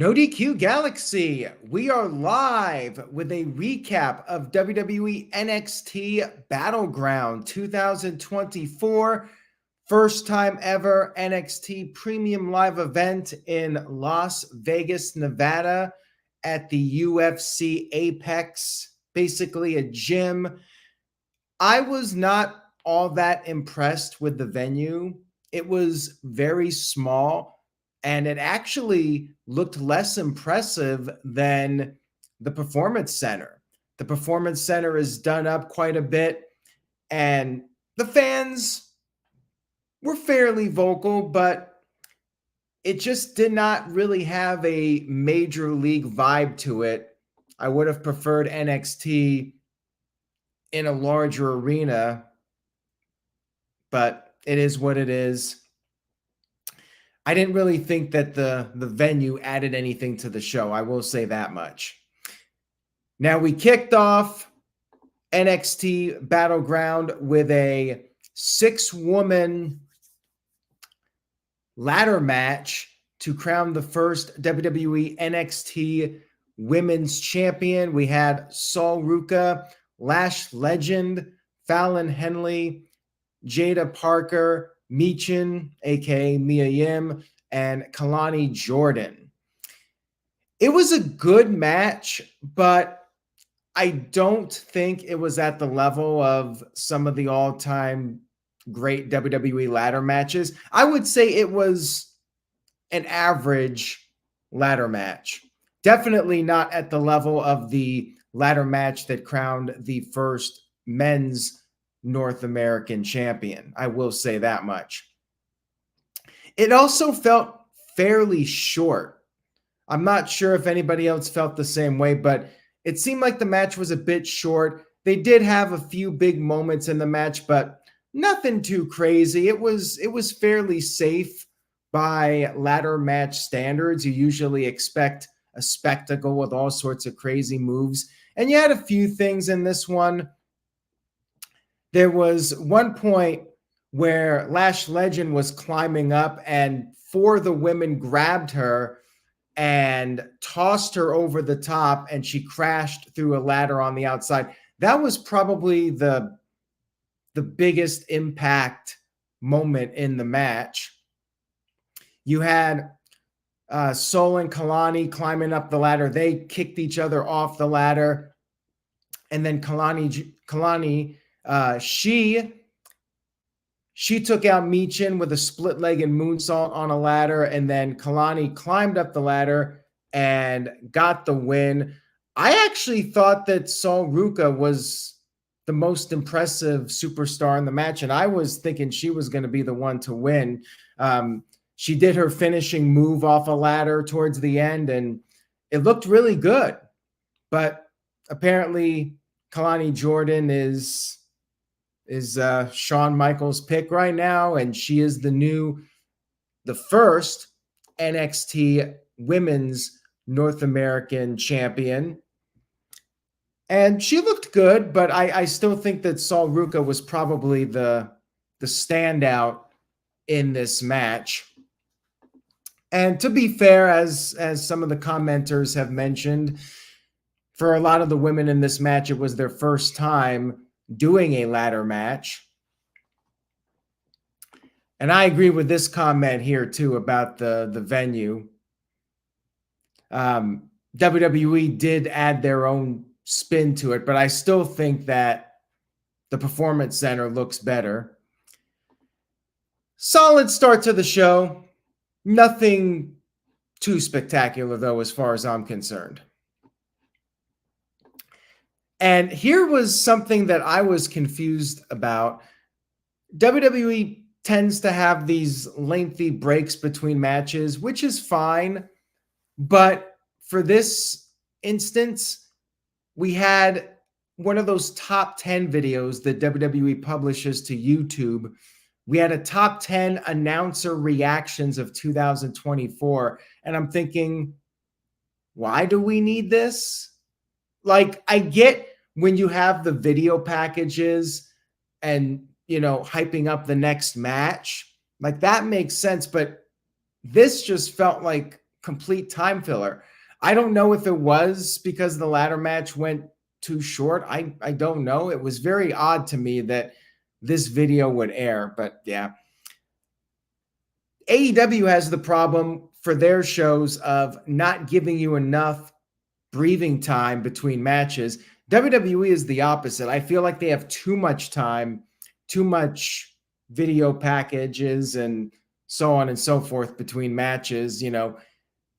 No DQ Galaxy, we are live with a recap of WWE NXT Battleground 2024. First time ever NXT Premium Live event in Las Vegas, Nevada at the UFC Apex, basically a gym. I was not all that impressed with the venue. It was very small and it actually looked less impressive than the Performance Center. The Performance Center is done up quite a bit and the fans were fairly vocal, but it just did not really have a major league vibe to it. I would have preferred NXT in a larger arena, but it is what it is. I didn't really think that the venue added anything to the show. I will say that much. Now, we kicked off NXT Battleground with a 6-woman ladder match to crown the first WWE NXT Women's Champion. We had Sol Ruca, Lash Legend, Fallon Henley, Jada Parker, Michin, aka Mia Yim, and Kalani Jordynne. It was a good match, but I don't think it was at the level of some of the all-time great WWE ladder matches. I would say it was an average ladder match. Definitely not at the level of the ladder match that crowned the first men's North American champion. I will say that much. It also felt fairly short. I'm not sure if anybody else felt the same way, but it seemed like the match was a bit short. They did have a few big moments in the match, but nothing too crazy. It was fairly safe by ladder match standards. You usually expect a spectacle with all sorts of crazy moves. And you had a few things in this one. There was one point where Lash Legend was climbing up and 4 of the women grabbed her and tossed her over the top and she crashed through a ladder on the outside. That was probably the biggest impact moment in the match. You had Sol and Kalani climbing up the ladder. They kicked each other off the ladder. And then Kalani she took out Michin with a split-legged moonsault on a ladder, and then Kalani climbed up the ladder and got the win. I actually thought that Sol Ruca was the most impressive superstar in the match, and I was thinking she was going to be the one to win. She did her finishing move off a ladder towards the end, and it looked really good. But apparently, Kalani Jordynne is Shawn Michaels' pick right now, and she is the first NXT Women's North American champion. And she looked good, but I still think that Sol Ruca was probably the standout in this match. And to be fair, as some of the commenters have mentioned, for a lot of the women in this match, it was their first time doing a ladder match. And I agree with this comment here too about the venue. WWE did add their own spin to it, but I still think that the Performance Center looks better. Solid start to the show. Nothing too spectacular, though, as far as I'm concerned. And here was something that I was confused about. WWE tends to have these lengthy breaks between matches, which is fine. But for this instance, we had one of those top 10 videos that WWE publishes to YouTube. We had a top 10 announcer reactions of 2024. And I'm thinking, why do we need this? Like, I get when you have the video packages and, hyping up the next match, like that makes sense. But this just felt like complete time filler. I don't know if it was because the ladder match went too short. I don't know. It was very odd to me that this video would air, but yeah. AEW has the problem for their shows of not giving you enough breathing time between matches. WWE is the opposite. I feel like they have too much time, too much video packages, and so on and so forth between matches. You know,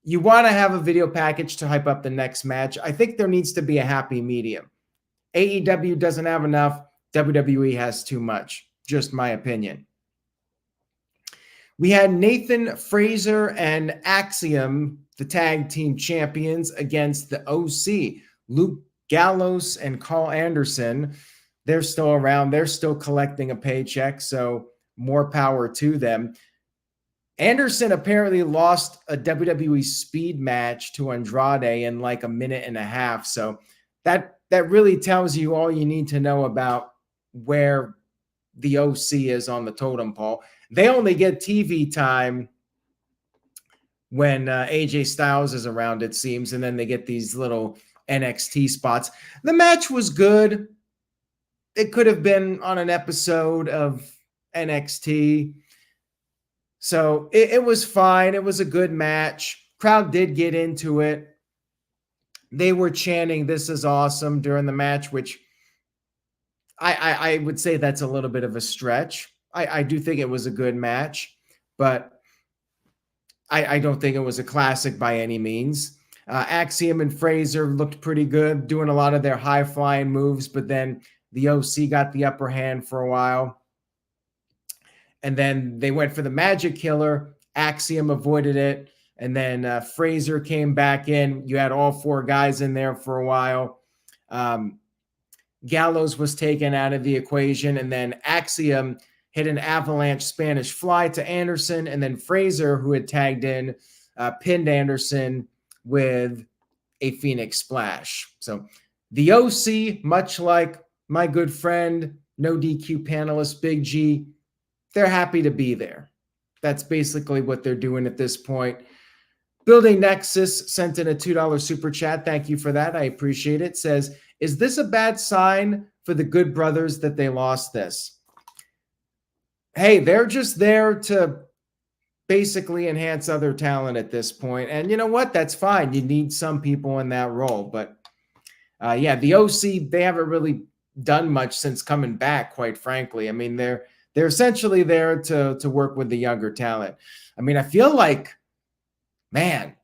you want to have a video package to hype up the next match. I think there needs to be a happy medium. AEW doesn't have enough. WWE has too much. Just my opinion. We had Nathan Frazer and Axiom, the tag team champions, against the OC, Luke Gallows and Carl Anderson. They're still around. They're still collecting a paycheck, so more power to them. Anderson apparently lost a WWE speed match to Andrade in like a minute and a half. So that really tells you all you need to know about where the OC is on the totem pole. They only get TV time when AJ Styles is around, it seems, and then they get these little NXT spots. The match was good. It could have been on an episode of NXT. So it was fine. It was a good match. Crowd did get into it. They were chanting, "This is awesome," during the match, which I would say that's a little bit of a stretch. I do think it was a good match, but I don't think it was a classic by any means. Axiom and Frazer looked pretty good, doing a lot of their high-flying moves, but then the OC got the upper hand for a while. And then they went for the Magic Killer. Axiom avoided it. And then Frazer came back in. You had all four guys in there for a while. Gallows was taken out of the equation. And then Axiom hit an avalanche Spanish fly to Anderson. And then Frazer, who had tagged in, pinned Anderson with a Phoenix Splash. So the OC, much like my good friend, no DQ panelist, Big G, they're happy to be there. That's basically what they're doing at this point. Building Nexus sent in a $2 super chat. Thank you for that. I appreciate it. Says, is this a bad sign for the Good Brothers that they lost this? Hey, they're just there to basically enhance other talent at this point. And you know what? That's fine. You need some people in that role. But yeah, the OC, they haven't really done much since coming back, quite frankly. I mean, they're essentially there to work with the younger talent. I mean, I feel like, man,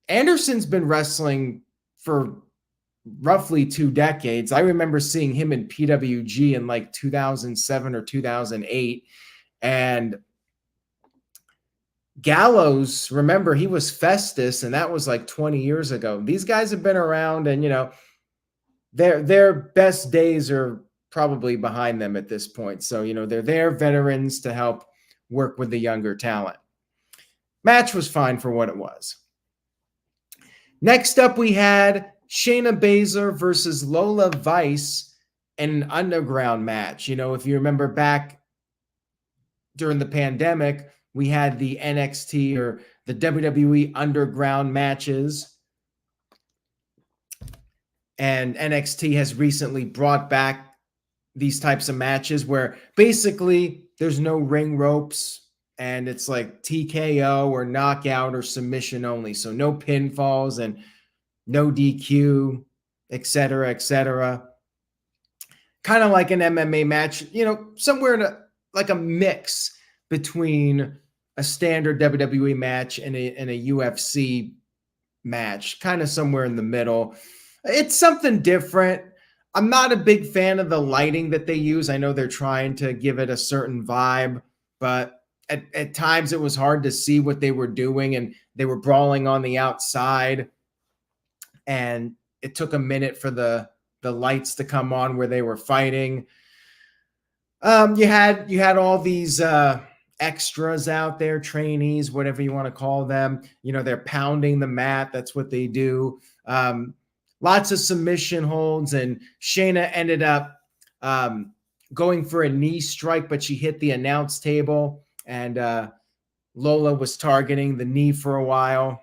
Anderson's been wrestling for roughly 2 decades. I remember seeing him in PWG in like 2007 or 2008. And Gallows, remember, he was Festus, and that was like 20 years ago. These guys have been around, and, you know, their best days are probably behind them at this point. So, you know, they're there, veterans, to help work with the younger talent. Match was fine for what it was. Next up, we had Shayna Baszler versus Lola Vice in an underground match. You know, if you remember back during the pandemic, we had the NXT or the WWE underground matches. And NXT has recently brought back these types of matches where basically there's no ring ropes and it's like TKO or knockout or submission only. So no pinfalls and no DQ, et cetera, et cetera. Kind of like an MMA match, you know, somewhere in like a mix between a standard WWE match and a UFC match, kind of somewhere in the middle. It's something different. I'm not a big fan of the lighting that they use. I know they're trying to give it a certain vibe, but at times it was hard to see what they were doing, and they were brawling on the outside, and it took a minute for the lights to come on where they were fighting. You had all these extras out there, trainees, whatever you want to call them. You know, they're pounding the mat. That's what they do. Lots of submission holds, and Shayna ended up going for a knee strike, but she hit the announce table, and Lola was targeting the knee for a while.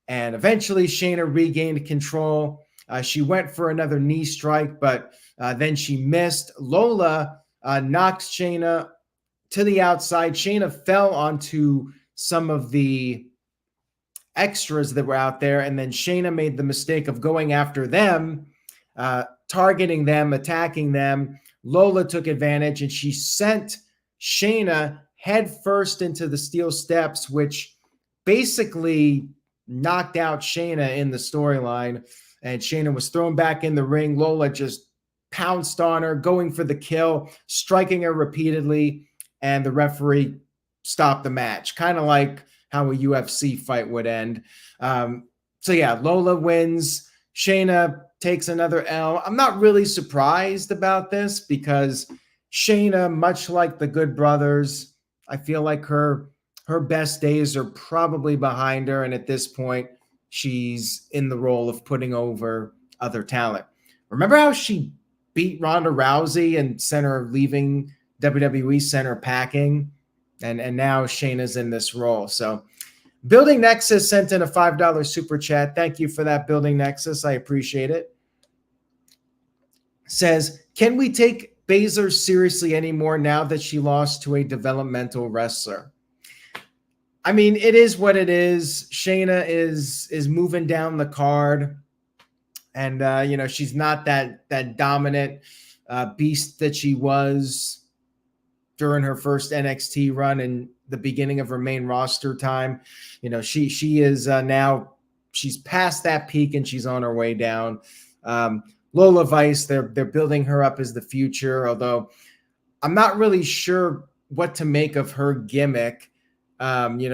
And eventually Shayna regained control. She went for another knee strike, but then she missed. Lola knocked Shayna to the outside. Shayna fell onto some of the extras that were out there, and then Shayna made the mistake of going after them, targeting them, attacking them. Lola took advantage, and she sent Shayna head first into the steel steps, which basically knocked out Shayna in the storyline. And Shayna was thrown back in the ring. Lola just pounced on her, going for the kill, striking her repeatedly, and the referee stopped the match, kind of like how a UFC fight would end. So yeah, Lola wins. Shayna takes another L. I'm not really surprised about this because Shayna, much like the Good Brothers, I feel like her best days are probably behind her. And at this point, she's in the role of putting over other talent. Remember how she beat Ronda Rousey and sent her leaving WWE, sent her packing? And now Shayna's in this role. So Building Nexus sent in a $5 super chat. Thank you for that, Building Nexus. I appreciate it. Says, can we take Baszler seriously anymore now that she lost to a developmental wrestler? I mean, it is what it is. Shayna is moving down the card. And, she's not that dominant beast that she was during her first NXT run and the beginning of her main roster time. She is now, she's past that peak and she's on her way down. Lola Vice, they're building her up as the future, although I'm not really sure what to make of her gimmick.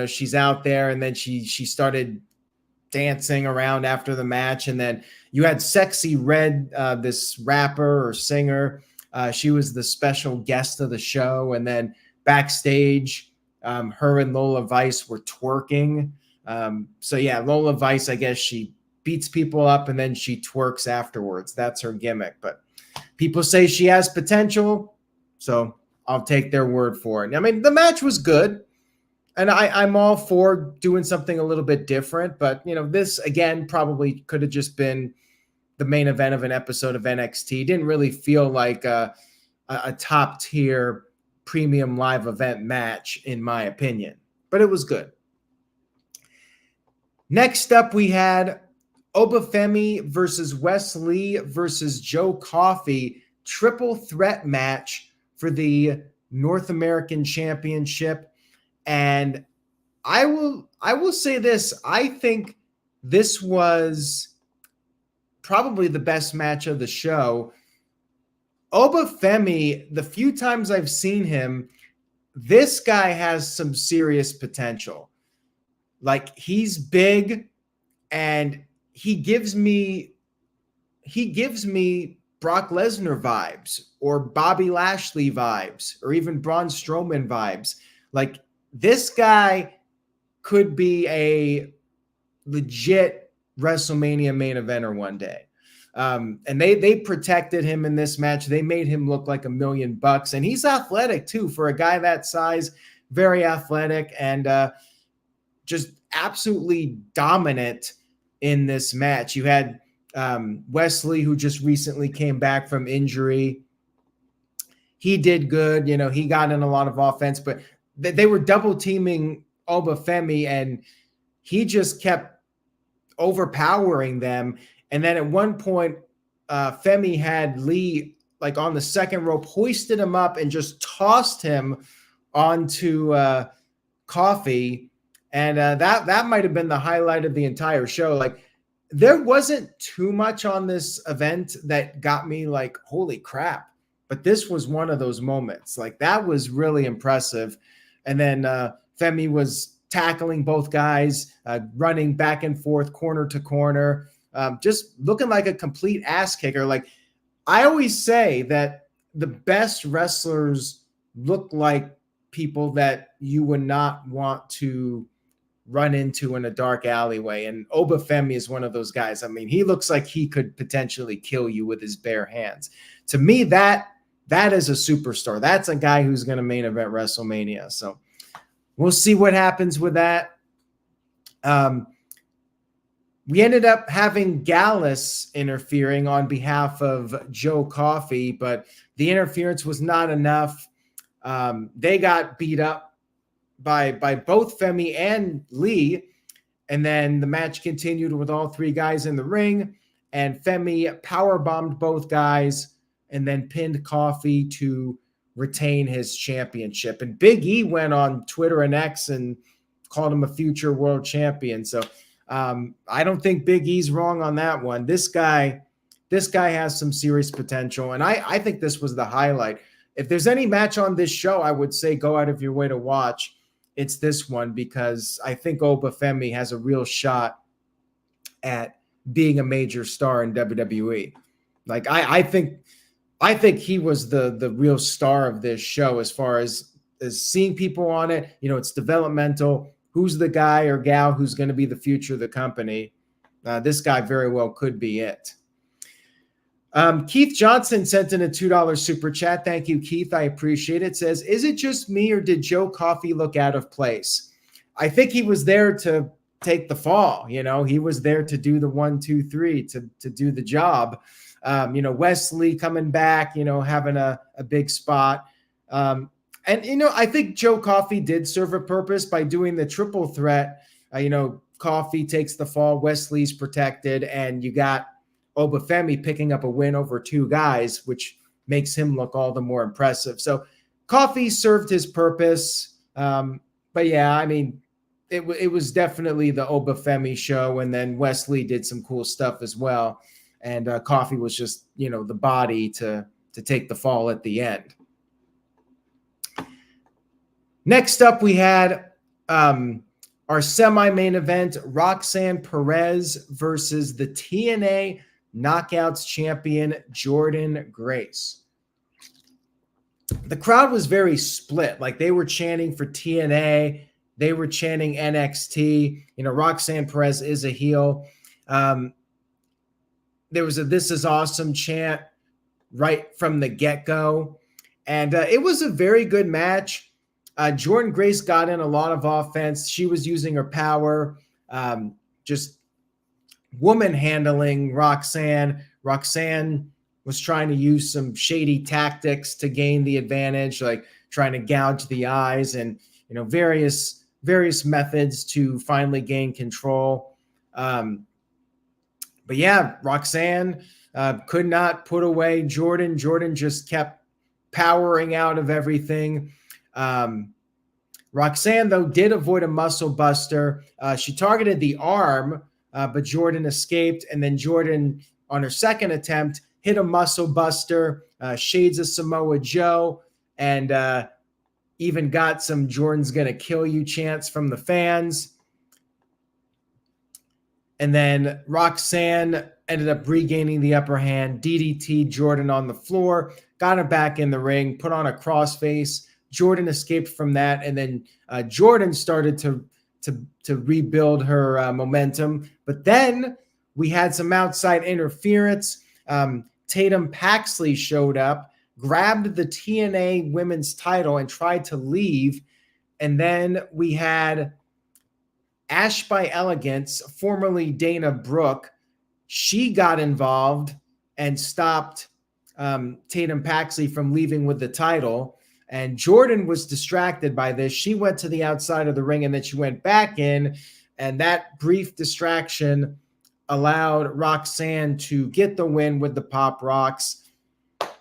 She's out there and then she started dancing around after the match. And then you had Sexy Red, this rapper or singer. She was the special guest of the show. And then backstage, her and Lola Vice were twerking. So yeah, Lola Vice, I guess she beats people up and then she twerks afterwards. That's her gimmick. But people say she has potential, so I'll take their word for it. I mean, the match was good. And I'm all for doing something a little bit different. But, this, again, probably could have just been the main event of an episode of NXT. Didn't really feel like a top-tier premium live event match, in my opinion. But it was good. Next up, we had Femi versus Wes Lee versus Joe Coffey. Triple threat match for the North American Championship. And I will say this. I think this was probably the best match of the show. Femi, the few times I've seen him, this guy has some serious potential. Like, he's big and he gives me Brock Lesnar vibes or Bobby Lashley vibes or even Braun Strowman vibes. Like, this guy could be a legit WrestleMania main eventer one day. And they protected him in this match. They made him look like $1 million. And he's athletic too, for a guy that size, very athletic and just absolutely dominant in this match. You had Wesley, who just recently came back from injury. He did good. He got in a lot of offense, but they were double teaming Femi and he just kept overpowering them. And then at one point, Femi had Lee like on the second rope, hoisted him up and just tossed him onto Coffey. And that might have been the highlight of the entire show. Like, there wasn't too much on this event that got me like, holy crap. But this was one of those moments. Like, that was really impressive. And then Femi was tackling both guys, running back and forth, corner to corner, just looking like a complete ass kicker. Like, I always say that the best wrestlers look like people that you would not want to run into in a dark alleyway. And Femi is one of those guys. I mean, he looks like he could potentially kill you with his bare hands. To me, that is a superstar. That's a guy who's going to main event WrestleMania. So we'll see what happens with that. We ended up having Gallus interfering on behalf of Joe Coffey, but the interference was not enough. They got beat up by both Femi and Lee. And then the match continued with all three guys in the ring, and Femi powerbombed both guys and then pinned Coffey to retain his championship. And Big E went on Twitter and X and called him a future world champion. So I don't think Big E's wrong on that one. This guy has some serious potential, and I think this was the highlight. If there's any match on this show, I would say go out of your way to watch. It's this one, because I think Femi has a real shot at being a major star in WWE. Like I think he was the real star of this show as far as seeing people on it. You know, it's developmental. Who's the guy or gal who's going to be the future of the company? This guy very well could be it. Keith Johnson sent in a $2 super chat. Thank you, Keith. I appreciate it. Says, is it just me or did Joe Coffey look out of place? I think he was there to take the fall. You know, he was there to do the 1, 2, 3 to do the job. Wesley coming back, having a big spot. And, I think Joe Coffey did serve a purpose by doing the triple threat. Coffey takes the fall, Wesley's protected, and you got Femi picking up a win over two guys, which makes him look all the more impressive. So Coffey served his purpose. But yeah, I mean, it was definitely the Femi show. And then Wesley did some cool stuff as well. And Coffey was just, the body to take the fall at the end. Next up, we had our semi-main event, Roxanne Perez versus the TNA Knockouts champion, Jordynne Grace. The crowd was very split. Like, they were chanting for TNA. They were chanting NXT. Roxanne Perez is a heel. There was a "This is awesome" chant right from the get-go. And it was a very good match. Jordynne Grace got in a lot of offense. She was using her power, just woman handling Roxanne. Roxanne was trying to use some shady tactics to gain the advantage, like trying to gouge the eyes and, various methods to finally gain control. But yeah, Roxanne could not put away Jordynne. Jordynne just kept powering out of everything. Roxanne, though, did avoid a muscle buster. She targeted the arm, but Jordynne escaped. And then Jordynne, on her second attempt, hit a muscle buster, shades of Samoa Joe, and even got some "Jordynne's gonna kill you" chants from the fans. And then Roxanne ended up regaining the upper hand, DDT'd Jordynne on the floor, got her back in the ring, put on a crossface. Jordynne escaped from that, and then Jordynne started to rebuild her momentum. But then we had some outside interference. Tatum Paxley showed up, grabbed the TNA women's title, and tried to leave. And then we had Ash by Elegance, formerly Dana Brooke. She got involved and stopped Tatum Paxley from leaving with the title. And Jordynne was distracted by this. She went to the outside of the ring, and then she went back in. And that brief distraction allowed Roxanne to get the win with the Pop Rocks.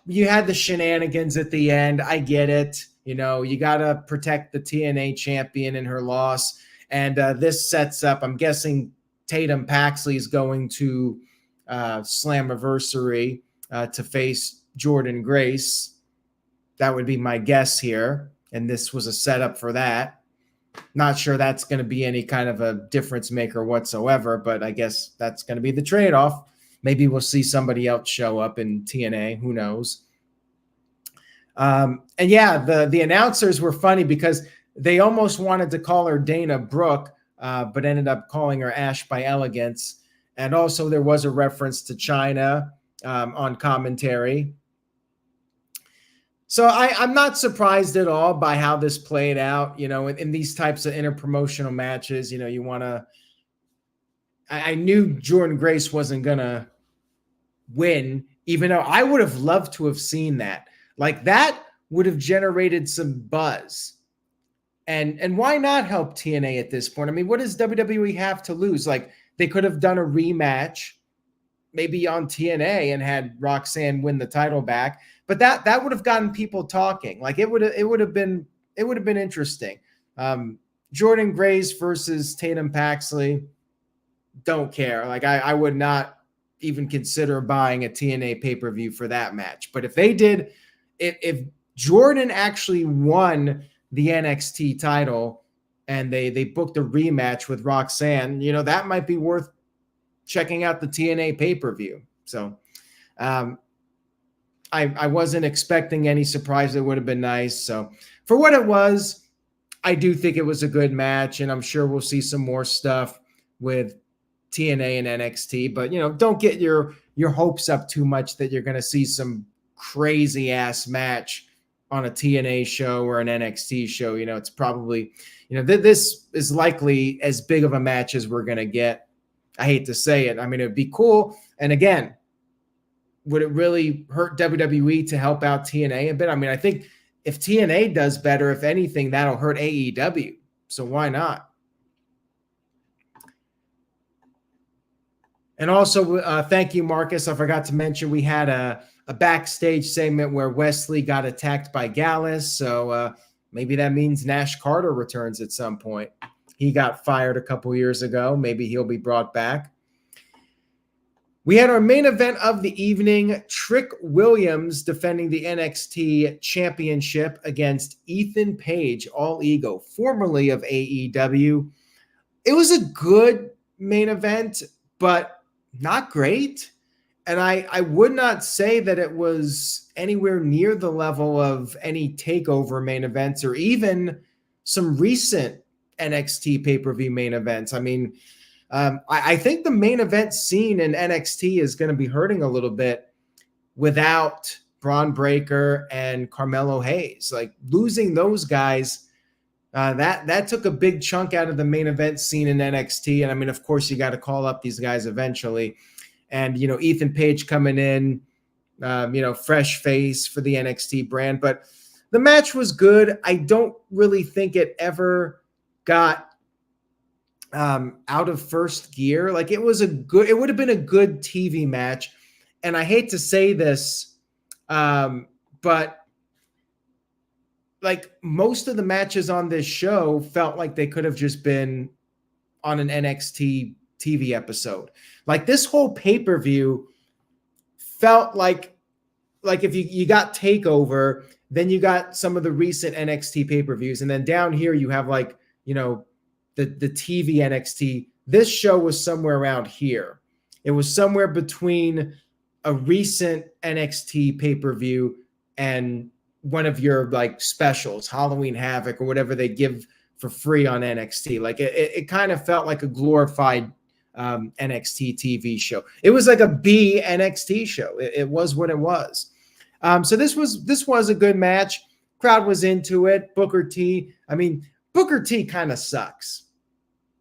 You had the shenanigans at the end. I get it. You got to protect the TNA champion in her loss. And this sets up, I'm guessing Tatum Paxley is going to Slammiversary to face Jordynne Grace. That would be my guess here. And this was a setup for that. Not sure that's going to be any kind of a difference maker whatsoever, but I guess that's going to be the trade-off. Maybe we'll see somebody else show up in TNA. Who knows? And yeah, the announcers were funny because they almost wanted to call her Dana Brooke, but ended up calling her Ash by Elegance. And also there was a reference to China on commentary. So I'm not surprised at all by how this played out. In these types of interpromotional matches, you want to I knew Jordynne Grace wasn't going to win, even though I would have loved to have seen that. Like, that would have generated some buzz. And why not help TNA at this point? I mean, what does WWE have to lose? Like, they could have done a rematch maybe on TNA and had Roxanne win the title back, but that would have gotten people talking. Like, it would have been interesting. Jordynne Grace versus Tatum Paxley, don't care. Like, I would not even consider buying a TNA pay-per-view for that match. But if they did, if Jordynne actually won the NXT title and they booked a rematch with Roxanne, you know, that might be worth checking out the TNA pay-per-view. So I wasn't expecting any surprise. It would have been nice. So for what it was, I do think it was a good match, and I'm sure we'll see some more stuff with TNA and NXT. But, you know, don't get your hopes up too much that you're going to see some crazy ass match on a TNA show or an NXT show. You know, it's probably, you know, this is likely as big of a match as we're going to get. I hate to say it. I mean, it'd be cool. And again, would it really hurt WWE to help out TNA a bit? I mean, I think if TNA does better, if anything, that'll hurt AEW. So why not? And also, thank you, Marcus. I forgot to mention we had a backstage segment where Wesley got attacked by Gallus. So maybe that means Nash Carter returns at some point. He got fired a couple years ago. Maybe he'll be brought back. We had our main event of the evening, Trick Williams defending the NXT Championship against Ethan Page, All Ego, formerly of AEW. It was a good main event, but not great. And I would not say that it was anywhere near the level of any TakeOver main events or even some recent NXT pay-per-view main events. I mean, I think the main event scene in NXT is going to be hurting a little bit without Braun Breaker and Carmelo Hayes. Like, losing those guys, that took a big chunk out of the main event scene in NXT. And I mean, of course, you got to call up these guys eventually. And, you know, Ethan Page coming in, you know, fresh face for the NXT brand. But the match was good. I don't really think it ever got out of first gear. Like, it would have been a good TV match. And I hate to say this, but like, most of the matches on this show felt like they could have just been on an NXT TV episode. Like, this whole pay-per-view felt like if you got TakeOver, then you got some of the recent NXT pay-per-views, and then down here you have, like, you know, the TV NXT. This show was somewhere around here. It was somewhere between a recent NXT pay-per-view and one of your, like, specials, Halloween Havoc or whatever they give for free on NXT. Like, it kind of felt like a glorified NXT TV show. It was like a B NXT show. It was what it was. So this was a good match. Crowd was into it. Booker T. I mean, Booker T kind of sucks.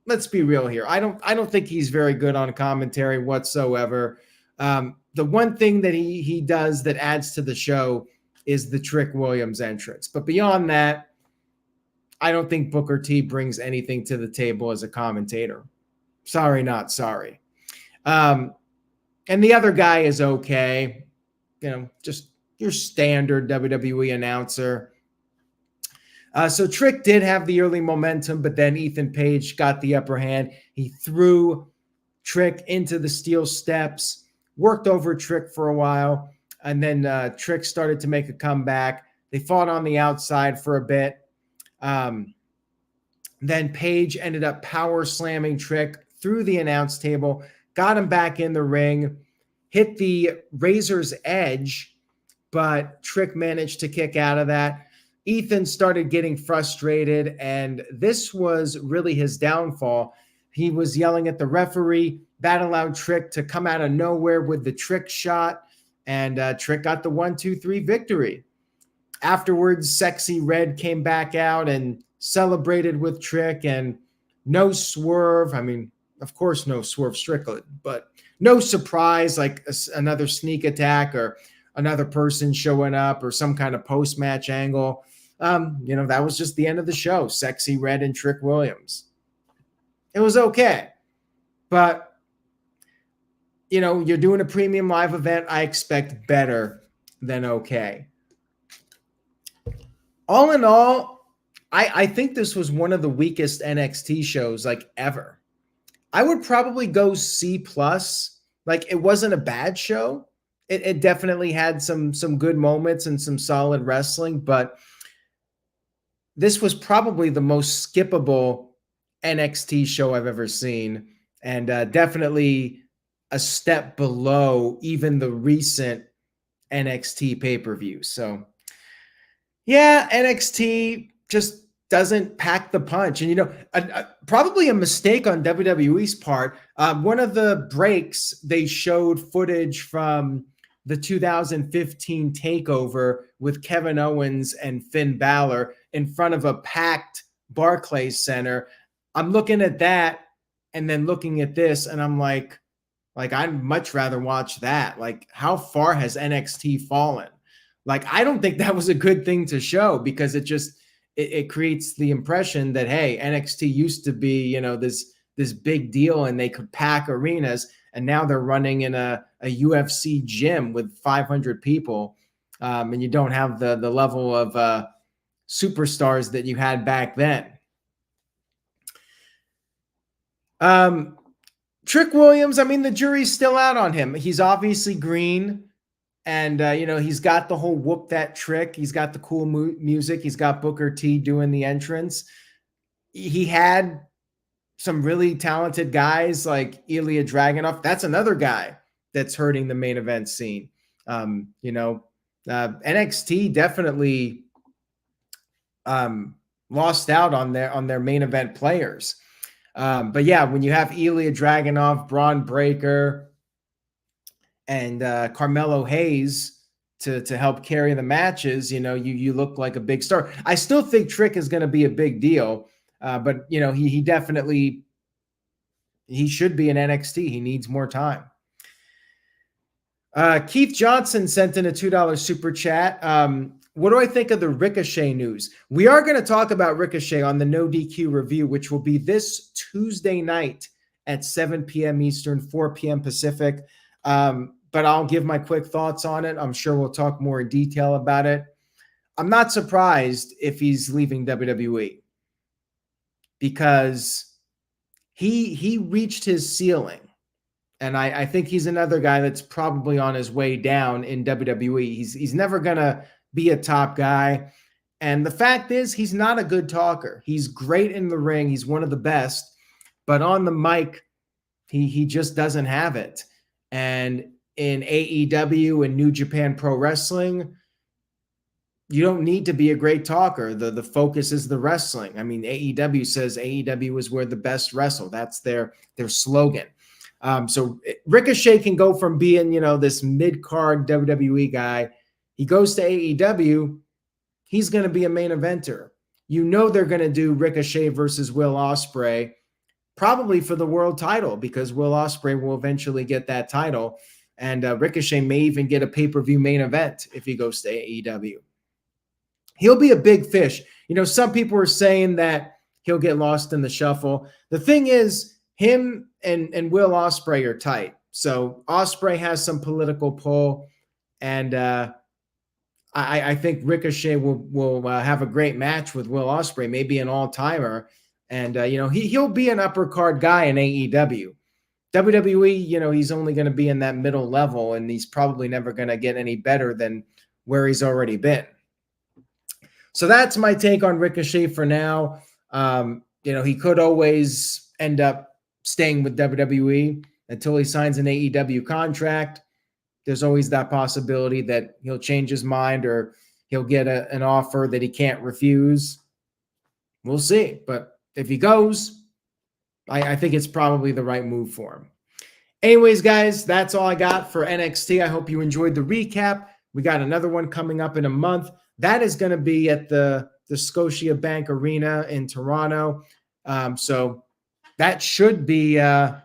Let's be real here. I don't think he's very good on commentary whatsoever. The one thing that he does that adds to the show is the Trick Williams entrance. But beyond that, I don't think Booker T brings anything to the table as a commentator. Sorry, not sorry. And the other guy is okay. You know, just your standard WWE announcer. So Trick did have the early momentum, but then Ethan Page got the upper hand. He threw Trick into the steel steps, worked over Trick for a while, and then Trick started to make a comeback. They fought on the outside for a bit. Then Page ended up power slamming Trick through the announce table, got him back in the ring, hit the Razor's Edge, but Trick managed to kick out of that. Ethan started getting frustrated, and this was really his downfall. He was yelling at the referee. That allowed Trick to come out of nowhere with the Trick shot, and Trick got the 1-2-3 victory. Afterwards, Sexy Red came back out and celebrated with Trick, and no swerve. I mean, of course, no Swerve Strickland, but no surprise like another sneak attack or another person showing up or some kind of post-match angle. That was just the end of the show. Sexy Red and Trick Williams. It was okay. But, you're doing a premium live event. I expect better than okay. All in all, I think this was one of the weakest NXT shows like ever. I would probably go C+. Like, it wasn't a bad show. It definitely had some good moments and some solid wrestling, but this was probably the most skippable NXT show I've ever seen, and definitely a step below even the recent NXT pay-per-view. So, yeah, NXT just doesn't pack the punch. And, probably a mistake on WWE's part. One of the breaks, they showed footage from the 2015 takeover with Kevin Owens and Finn Balor in front of a packed Barclays Center. I'm looking at that and then looking at this, and I'm like I'd much rather watch that. Like, how far has NXT fallen? Like, I don't think that was a good thing to show, because it creates the impression that, hey, NXT used to be, this big deal and they could pack arenas, and now they're running in a UFC gym with 500 people, and you don't have the level of superstars that you had back then. Trick Williams, I mean, the jury's still out on him. He's obviously green, and he's got the whole whoop that trick. He's got the cool music. He's got Booker T doing the entrance. He had some really talented guys like Ilya Dragunov. That's another guy that's hurting the main event scene. NXT definitely lost out on their main event players. But yeah, when you have Ilya Dragunov, Braun Breaker, and Carmelo Hayes to help carry the matches, you look like a big star. I still think Trick is going to be a big deal, but he definitely should be in NXT. He needs more time. Keith Johnson sent in a $2 super chat. What do I think of the Ricochet news? We are going to talk about Ricochet on the No DQ review, which will be this Tuesday night at 7 p.m. Eastern, 4 p.m. Pacific. But I'll give my quick thoughts on it. I'm sure we'll talk more in detail about it. I'm not surprised if he's leaving WWE, because he reached his ceiling. And I think he's another guy that's probably on his way down in WWE. He's never going to be a top guy. And the fact is, he's not a good talker. He's great in the ring. He's one of the best. But on the mic, he just doesn't have it. And in AEW and New Japan Pro Wrestling, you don't need to be a great talker. The focus is the wrestling. I mean, AEW says AEW is where the best wrestle. That's their slogan. So Ricochet can go from being, this mid-card WWE guy. He goes to AEW, he's going to be a main eventer. They're going to do Ricochet versus Will Ospreay, probably for the world title, because Will Ospreay will eventually get that title. And Ricochet may even get a pay-per-view main event if he goes to AEW. He'll be a big fish. Some people are saying that he'll get lost in the shuffle. The thing is, him and Will Ospreay are tight. So Ospreay has some political pull, and I think Ricochet will have a great match with Will Ospreay, maybe an all-timer. And, he'll be an upper card guy in AEW. WWE, he's only going to be in that middle level, and he's probably never going to get any better than where he's already been. So that's my take on Ricochet for now. He could always end up staying with WWE until he signs an AEW contract. There's always that possibility that he'll change his mind, or he'll get an offer that he can't refuse. We'll see. But if he goes, I think it's probably the right move for him. Anyways, guys, that's all I got for NXT. I hope you enjoyed the recap. We got another one coming up in a month. That is going to be at the Scotiabank Arena in Toronto. So that should be a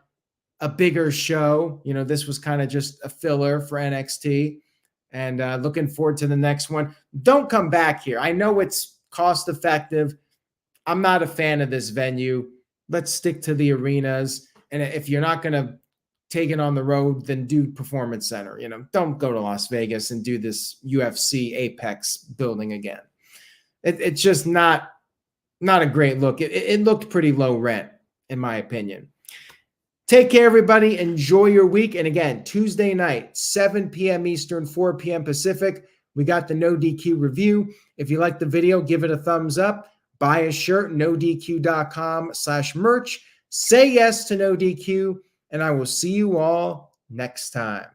bigger show. You know, this was kind of just a filler for NXT, and looking forward to the next one. Don't come back here. I know it's cost effective. I'm not a fan of this venue. Let's stick to the arenas. And if you're not going to take it on the road, then do Performance Center. You know, don't go to Las Vegas and do this UFC Apex building again. It's just not a great look. It looked pretty low rent, in my opinion. Take care, everybody. Enjoy your week. And again, Tuesday night, 7 p.m. Eastern, 4 p.m. Pacific, we got the No DQ review. If you like the video, give it a thumbs up. Buy a shirt, nodq.com/merch. Say yes to No DQ, and I will see you all next time.